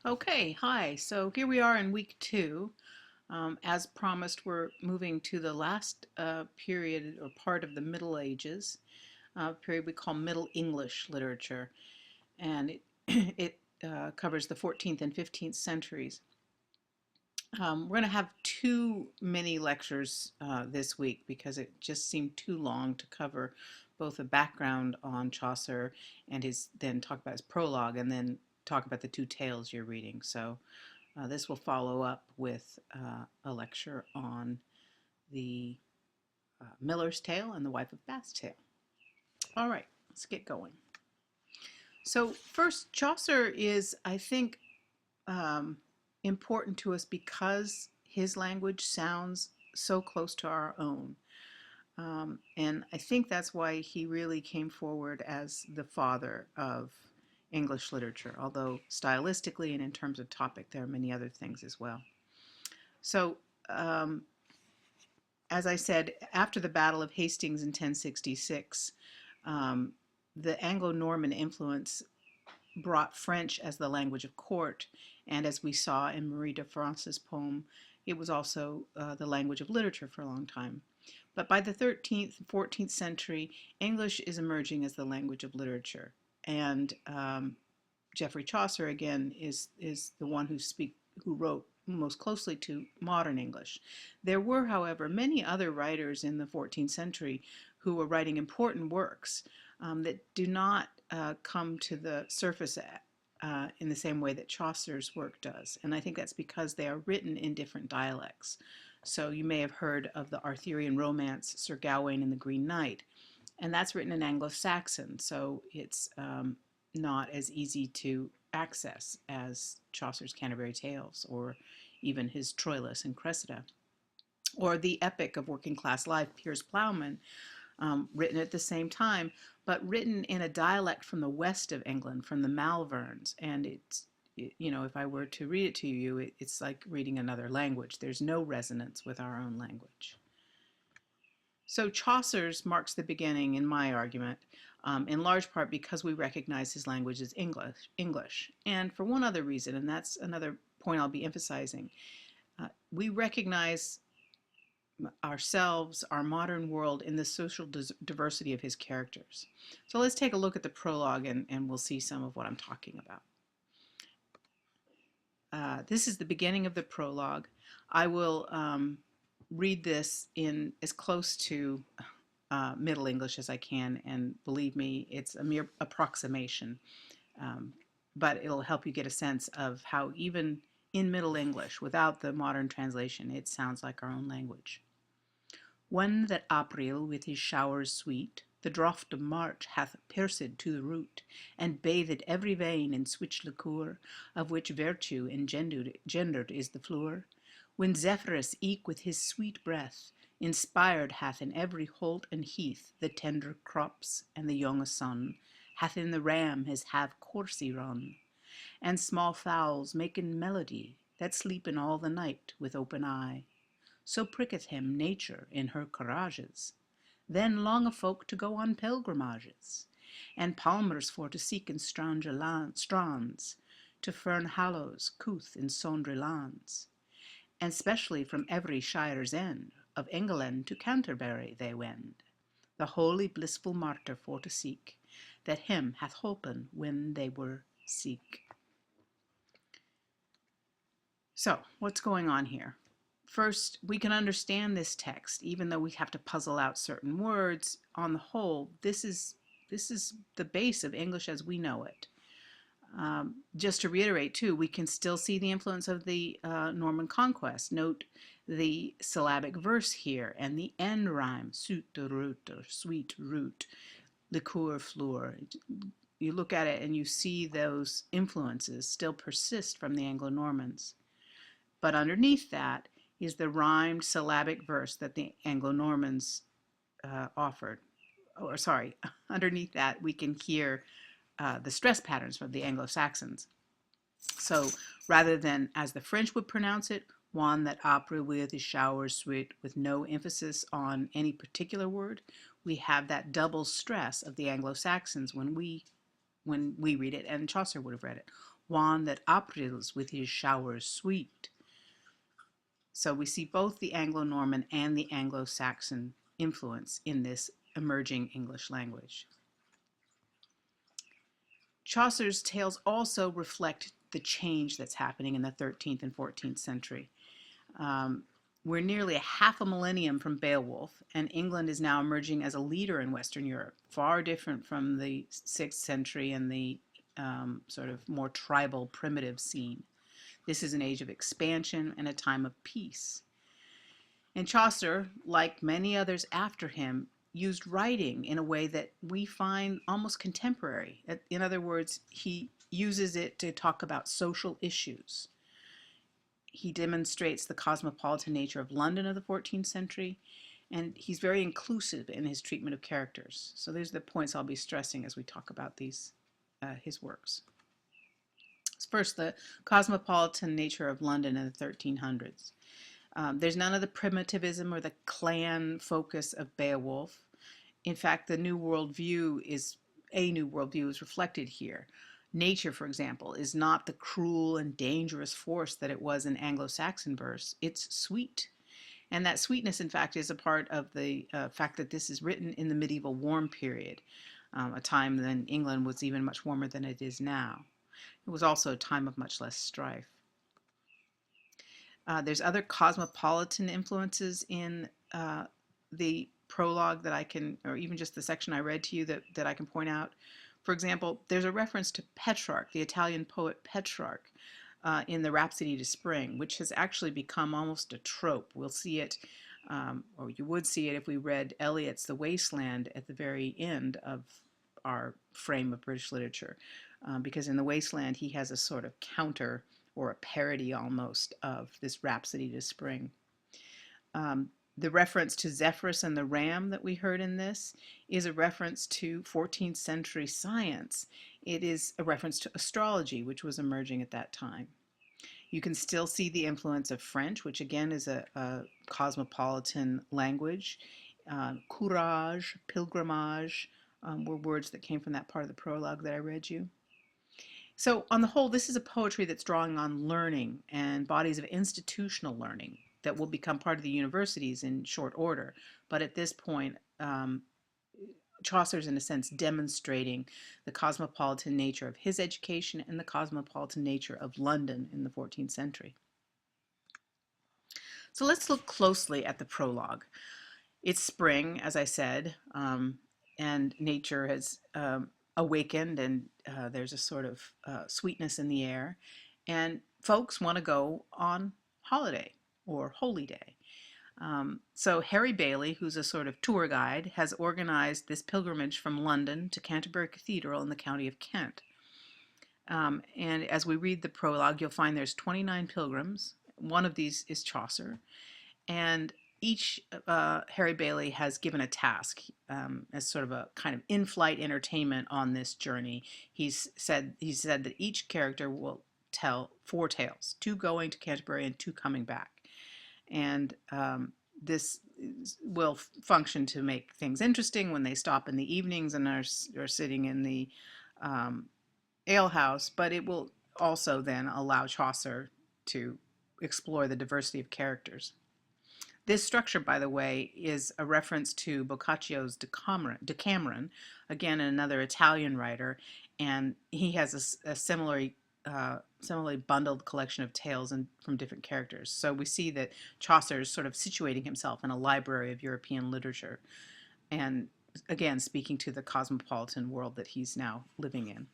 Okay, hi. So here we are in week two. As promised, we're moving to the last period or part of the Middle Ages, period we call Middle English literature, and it it covers the 14th and 15th centuries. We're going to have too many lectures this week because it just seemed too long to cover both a background on Chaucer and then talk about his prologue and then talk about the two tales you're reading. So this will follow up with a lecture on the Miller's Tale and the Wife of Bath's Tale. All right, let's get going. So first, Chaucer is, I think, um, important to us because his language sounds so close to our own. And I think that's why he really came forward as the father of English literature, although stylistically and in terms of topic, there are many other things as well. So, um, as I said, after the Battle of Hastings in 1066, um, the Anglo-Norman influence brought French as the language of court, and as we saw in Marie de France's poem, it was also the language of literature for a long time. But by the 13th and 14th century, English is emerging as the language of literature, and Geoffrey Chaucer again is the one who wrote most closely to modern English. There were, however, many other writers in the 14th century who were writing important works that do not come to the surface in the same way that Chaucer's work does. And I think that's because they are written in different dialects. So you may have heard of the Arthurian romance, Sir Gawain and the Green Knight, and that's written in Anglo-Saxon, so it's not as easy to access as Chaucer's Canterbury Tales or even his Troilus and Cressida. Or the epic of working class life, Piers Plowman, written at the same time, but written in a dialect from the west of England, from the Malverns. And if I were to read it to you, it's like reading another language. There's no resonance with our own language. So Chaucer's marks the beginning, in my argument, in large part because we recognize his language as English. And for one other reason, and that's another point I'll be emphasizing, we recognize ourselves, our modern world, in the social diversity of his characters. So let's take a look at the prologue and we'll see some of what I'm talking about. This is the beginning of the prologue. I will read this in as close to Middle English as I can, and believe me, it's a mere approximation, but it'll help you get a sense of how even in Middle English, without the modern translation, it sounds like our own language. One that April with his showers sweet, the draught of March hath pierced to the root, and bathed every vein in switch liqueur, of which virtue engendered is the flour. When Zephyrus eke with his sweet breath inspired hath in every holt and heath the tender crops and the younge sun, hath in the ram his have coursey run, and small fowls maken melody that sleepen all the night with open eye. So pricketh him nature in her courages. Then longe folk to go on pilgrimages, and palmers for to seek in strange strands, to fern hallows couth in sondry lands. And specially from every shire's end, of England to Canterbury they wend, the holy blissful martyr for to seek, that him hath holpen when they were seek. So, what's going on here? First, we can understand this text, even though we have to puzzle out certain words. On the whole, this is the base of English as we know it. Just to reiterate, too, we can still see the influence of the Norman conquest. Note the syllabic verse here and the end rhyme, sweet root or sweet root, liqueur, fleur. You look at it and you see those influences still persist from the Anglo-Normans. But underneath that is the rhymed syllabic verse that the Anglo-Normans offered. Or sorry, underneath that we can hear the stress patterns from the Anglo-Saxons. So rather than, as the French would pronounce it, one that après with is showers sweet, with no emphasis on any particular word, we have that double stress of the Anglo-Saxons when we read it, and Chaucer would have read it. Juan that Aprils with his showers sweet. So we see both the Anglo-Norman and the Anglo-Saxon influence in this emerging English language. Chaucer's tales also reflect the change that's happening in the 13th and 14th century. Um, we're nearly a half a millennium from Beowulf, and England is now emerging as a leader in Western Europe, far different from the 6th century and the sort of more tribal, primitive scene. This is an age of expansion and a time of peace. And Chaucer, like many others after him, used writing in a way that we find almost contemporary. In other words, he uses it to talk about social issues. He demonstrates the cosmopolitan nature of London of the 14th century, and he's very inclusive in his treatment of characters. So these are the points I'll be stressing as we talk about his works. First, the cosmopolitan nature of London in the 1300s. There's none of the primitivism or the clan focus of Beowulf. In fact, a new worldview is reflected here. Nature, for example, is not the cruel and dangerous force that it was in Anglo-Saxon verse. It's sweet. And that sweetness, in fact, is a part of the fact that this is written in the medieval warm period, a time when England was even much warmer than it is now. It was also a time of much less strife. There's other cosmopolitan influences in the prologue that I can, or even just the section I read to you that I can point out. For example, there's a reference to Petrarch, the Italian poet Petrarch, in the Rhapsody to Spring, which has actually become almost a trope. We'll see it, or you would see it if we read Eliot's The Wasteland at the very end of our frame of British literature, because in The Wasteland he has a sort of counter or a parody almost of this Rhapsody to Spring. The reference to Zephyrus and the ram that we heard in this is a reference to 14th century science. It is a reference to astrology, which was emerging at that time. You can still see the influence of French, which again is a cosmopolitan language. Courage, pilgrimage were words that came from that part of the prologue that I read you. So on the whole, this is a poetry that's drawing on learning and bodies of institutional learning that will become part of the universities in short order. But at this point, Chaucer's in a sense demonstrating the cosmopolitan nature of his education and the cosmopolitan nature of London in the 14th century. So let's look closely at the prologue. It's spring, as I said, and nature has awakened, and there's a sort of sweetness in the air. And folks want to go on holiday or holy day. So Harry Bailey, who's a sort of tour guide, has organized this pilgrimage from London to Canterbury Cathedral in the county of Kent. And as we read the prologue, you'll find there's 29 pilgrims. One of these is Chaucer. And each Harry Bailey has given a task as sort of a kind of in-flight entertainment on this journey. He said that each character will tell 4 tales, 2 going to Canterbury and 2 coming back. And this will function to make things interesting when they stop in the evenings and are sitting in the alehouse, but it will also then allow Chaucer to explore the diversity of characters. This structure, by the way, is a reference to Boccaccio's Decameron, again, another Italian writer, and he has a similarly bundled collection of tales from different characters. So we see that Chaucer is sort of situating himself in a library of European literature, and again, speaking to the cosmopolitan world that he's now living in.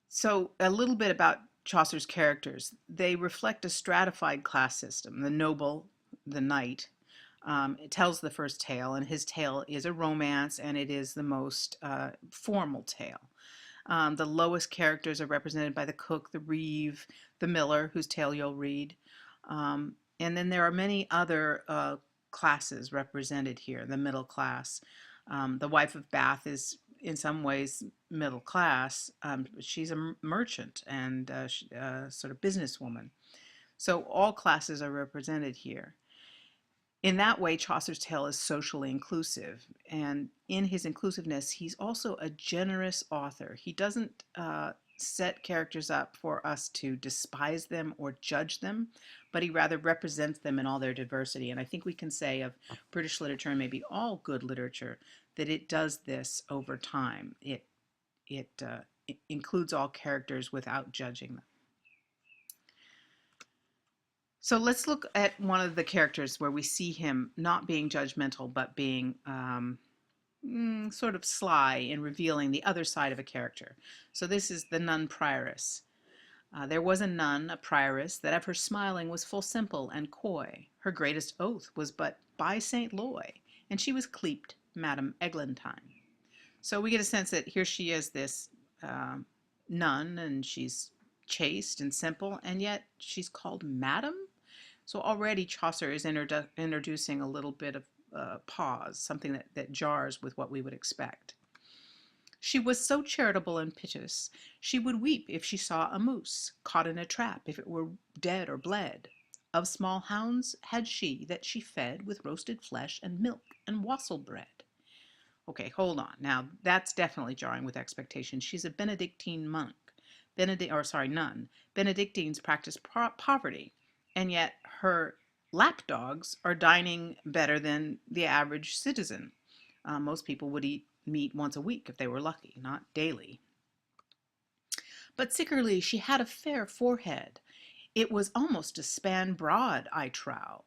So a little bit about Chaucer's characters. They reflect a stratified class system. The noble, the knight, it tells the first tale, and his tale is a romance, and it is the most formal tale. The lowest characters are represented by the cook, the reeve, the miller, whose tale you'll read. And then there are many other classes represented here, the middle class. The wife of Bath is in some ways middle class. She's a merchant and sort of businesswoman. So all classes are represented here. In that way, Chaucer's tale is socially inclusive. And in his inclusiveness, he's also a generous author. He doesn't set characters up for us to despise them or judge them, but he rather represents them in all their diversity. And I think we can say of British literature, and maybe all good literature, that it does this over time. It includes all characters without judging them. So let's look at one of the characters where we see him not being judgmental, but being sort of sly in revealing the other side of a character. So this is the nun prioress. There was a nun, a prioress, that of her smiling was full simple and coy. Her greatest oath was but by St. Loy, and she was cleaped Madame Eglantine. So we get a sense that here she is, this nun, and she's chaste and simple, and yet she's called Madam. So already Chaucer is introducing a little bit of pause, something that jars with what we would expect. She was so charitable and piteous, she would weep if she saw a moose, caught in a trap if it were dead or bled. Of small hounds had she that she fed with roasted flesh and milk and wassail bread. Okay, hold on. Now that's definitely jarring with expectations. She's a Benedictine monk, nun. Benedictines practice poverty, and yet her lapdogs are dining better than the average citizen. Most people would eat meat once a week if they were lucky, not daily. But sickerly she had a fair forehead. It was almost a span broad, I trow.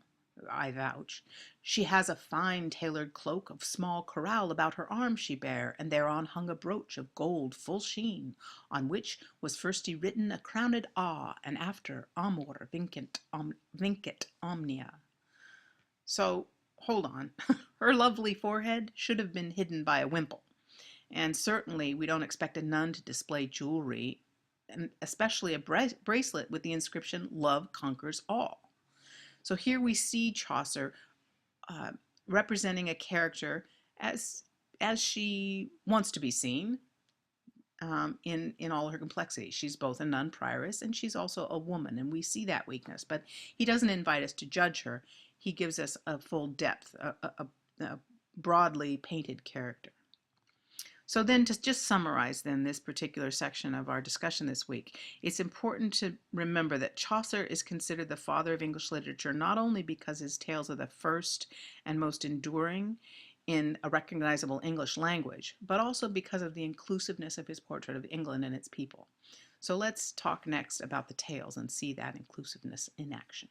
I vouch. She has a fine tailored cloak of small corral about her arm she bare, and thereon hung a brooch of gold full sheen, on which was firsty written a crowned A, and after Amor vincit omnia. So, hold on. Her lovely forehead should have been hidden by a wimple. And certainly we don't expect a nun to display jewelry, and especially a bracelet with the inscription, Love Conquers All. So here we see Chaucer representing a character as she wants to be seen in all her complexity. She's both a nun prioress and she's also a woman, and we see that weakness. But he doesn't invite us to judge her. He gives us a full depth, a broadly painted character. So then to just summarize then this particular section of our discussion this week, it's important to remember that Chaucer is considered the father of English literature not only because his tales are the first and most enduring in a recognizable English language, but also because of the inclusiveness of his portrait of England and its people. So let's talk next about the tales and see that inclusiveness in action.